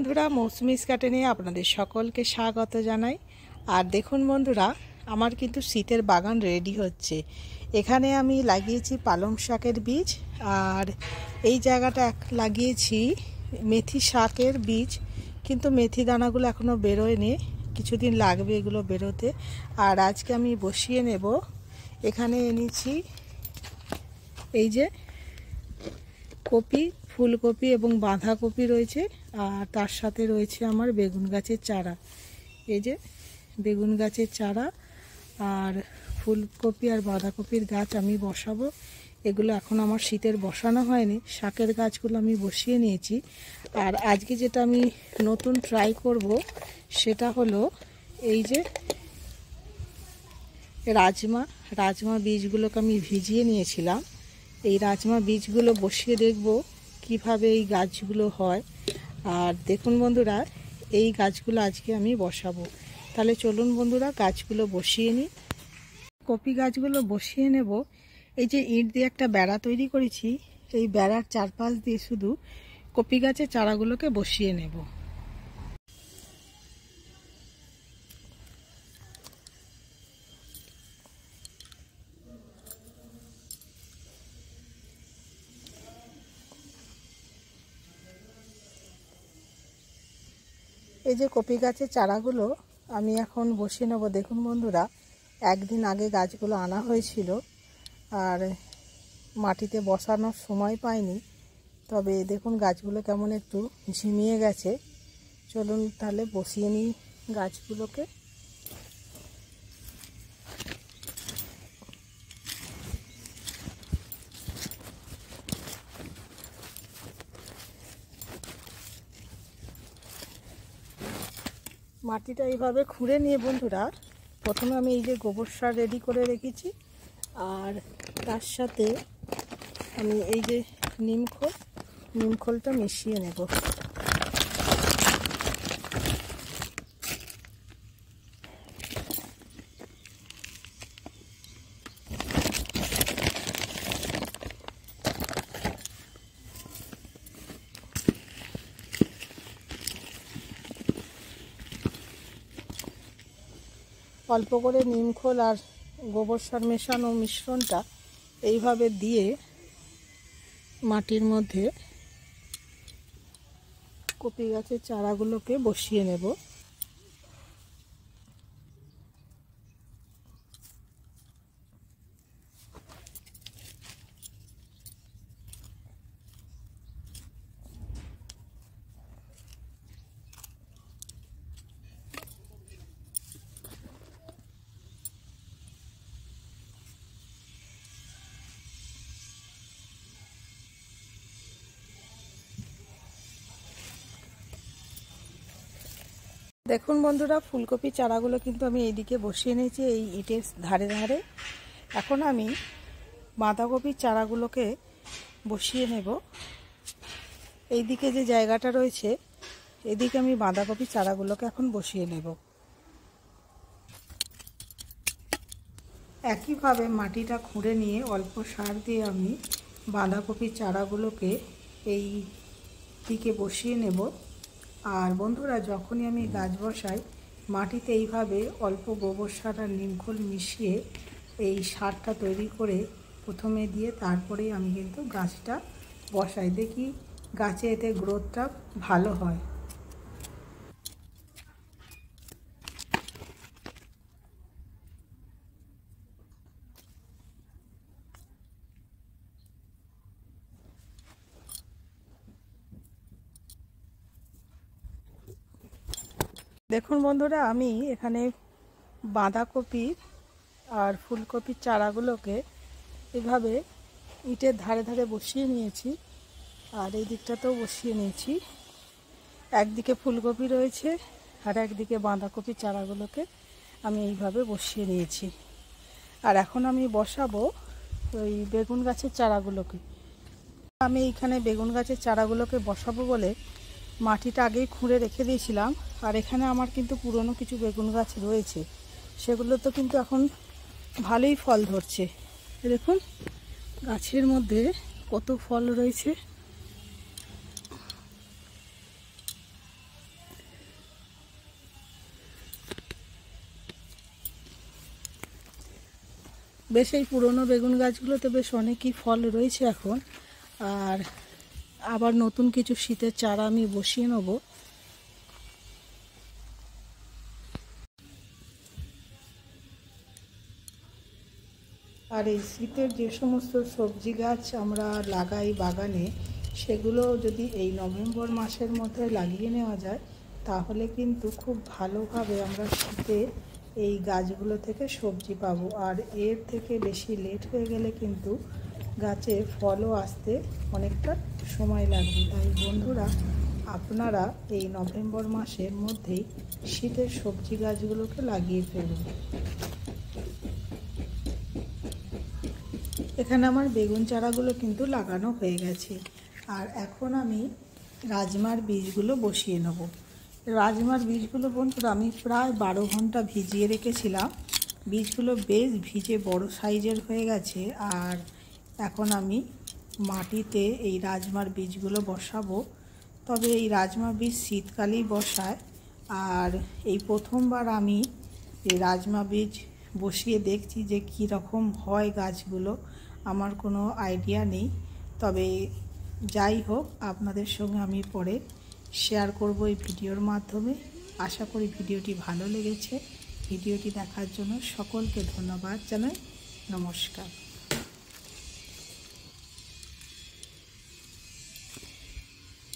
বন্ধুরা, মৌসুমিস গার্ডেনে আপনাদের সকলকে স্বাগত জানাই। আর দেখুন বন্ধুরা, আমার কিন্তু শীতের বাগান রেডি হচ্ছে। এখানে আমি লাগিয়েছি পালং শাকের বীজ, আর এই জায়গাটা লাগিয়েছি মেথি শাকের বীজ, কিন্তু মেথি দানাগুলো এখনও বেরোয়নি, কিছুদিন লাগবে এগুলো বেরোতে। আর আজকে আমি বসিয়ে নেব। এখানে এনেছি এই যে কপি, ফুলকপি এবং বাঁধাকপি রয়েছে, আর তার সাথে রয়েছে আমার বেগুন গাছের চারা। এই যে বেগুন গাছের চারা আর ফুলকপি আর বাঁধাকপির গাছ আমি বসাবো। এগুলো এখন আমার শীতের বসানো হয়নি, শাকের গাছগুলো আমি বসিয়ে নিয়েছি। আর আজকে যেটা আমি নতুন ট্রাই করব সেটা হলো এই যে রাজমা বীজগুলোকে আমি ভিজিয়ে নিয়েছিলাম। এই রাজমা বীজগুলো বসিয়ে দেখব কিভাবে এই গাছগুলো হয়। আর দেখুন বন্ধুরা, এই গাছগুলো আজকে আমি বসাবো। তাহলে চলুন বন্ধুরা, গাছগুলো বসিয়ে নিই। কপি গাছগুলো বসিয়ে নেব। এই যে ইট দিয়ে একটা বেড়া তৈরি করেছি, এই বেড়ার চারপাশ দিয়ে শুধু কপি গাছের চারাগুলোকে বসিয়ে নেব। এই যে কপি গাছের চারাগুলো আমি এখন বসিয়ে নেব। দেখুন বন্ধুরা, একদিন আগে গাছগুলো আনা হয়েছিল, আর মাটিতে বসানোর সময় পাইনি। তবে দেখুন গাছগুলো কেমন একটু ঝিমিয়ে গেছে। চলুন তাহলে বসিয়ে নিই গাছগুলোকে। মাটিটা এইভাবে খুঁড়ে নিয়ে বন্ধুরা, প্রথমে আমি এই যে গোবর সার রেডি করে রেখেছি, আর তার সাথে আমি এই যে নিম খোলটা মিশিয়ে নেব। অল্প করে নিমখোল আর গোবর সার মেশানো মিশ্রণটা এইভাবে দিয়ে মাটির মধ্যে কপি গাছের চারাগুলোকে বসিয়ে নেব। দেখুন বন্ধুরা, ফুলকপি চারাগুলো কিন্তু আমি এইদিকে বসিয়ে নিয়েছি, এই ইটের ধারে ধারে। এখন আমি বাঁধাকপির চারাগুলোকে বসিয়ে নেব। এইদিকে যে জায়গাটা রয়েছে, এদিকে আমি বাঁধাকপির চারাগুলোকে এখন বসিয়ে নেব। একইভাবে মাটিটা খুঁড়ে নিয়ে অল্প সার দিয়ে আমি বাঁধাকপির চারাগুলোকে এই দিকে বসিয়ে নেব। আর বন্ধুরা, যখনই আমি গাছ বসাই, মাটিতে এইভাবে অল্প গোবর সার আর নিমখোল মিশিয়ে এই সারটা তৈরি করে প্রথমে দিয়ে তারপরেই আমি কিন্তু গাছটা বসাই। দেখি গাছে এতে গ্রোথটা ভালো হয়। দেখুন বন্ধুরা, আমি এখানে বাঁধাকপি আর ফুলকপির চারাগুলোকে এভাবে ইটের ধারে ধারে বসিয়ে নিয়েছি, আর এই দিকটাতেও বসিয়ে নিয়েছি। একদিকে ফুলকপি রয়েছে আর একদিকে বাঁধাকপি চারাগুলোকে আমি এইভাবে বসিয়ে নিয়েছি। আর এখন আমি বসাবো ওই বেগুন গাছের চারাগুলোকে। আমি এইখানে বেগুন গাছের চারাগুলোকে বসাবো বলে মাটিটা আগেই খুঁড়ে রেখে দিয়েছিলাম। আর এখানে আমার কিন্তু পুরনো কিছু বেগুন গাছ রয়েছে, সেগুলো তো কিন্তু এখন ভালোই ফল ধরছে। দেখুন গাছের মধ্যে কত ফল রয়েছে। বেশ এই পুরনো বেগুন গাছগুলোতে বেশ অনেকই ফল রয়েছে এখন। আর আবার নতুন কিছু শীতের চারা আমি বসিয়ে নেব। আর এই শীতের যে সমস্ত সবজি গাছ আমরা লাগাই বাগানে, সেগুলো যদি এই নভেম্বর মাসের মধ্যে লাগিয়ে নেওয়া যায় তাহলে কিন্তু খুব ভালোভাবে আমরা শীতে এই গাছগুলো থেকে সবজি পাবো। আর এর থেকে বেশি লেট হয়ে গেলে কিন্তু গাছে ফলও আসতে অনেকটা সময় লাগবে। তাই বন্ধুরা, আপনারা এই নভেম্বর মাসের মধ্যেই শীতের সবজি গাছগুলোকে লাগিয়ে ফেলুন। এখানে আমার বেগুন চারাগুলো কিন্তু লাগানো হয়ে গেছে। আর এখন আমি রাজমার বীজগুলো বসিয়ে নেব। রাজমার বীজগুলো বন্ধুরা আমি প্রায় 12 ঘন্টা ভিজিয়ে রেখেছিলাম। বীজগুলো বেশ ভিজে বড় সাইজের হয়ে গেছে। আর এখন আমি মাটিতে এই রাজমার বীজগুলো বসাবো। তবে এই রাজমা বীজ শীতকালেই বসায়। আর এই প্রথমবার আমি এই রাজমা বীজ বসিয়ে দেখছি যে কী রকম হয় গাছগুলো, আমার কোনো আইডিয়া নেই। তবে যাই হোক, আপনাদের সঙ্গে আমি পরে শেয়ার করব এই ভিডিওর মাধ্যমে। আশা করি ভিডিওটি ভালো লেগেছে। ভিডিওটি দেখার জন্য সকলকে ধন্যবাদ জানাই। নমস্কার।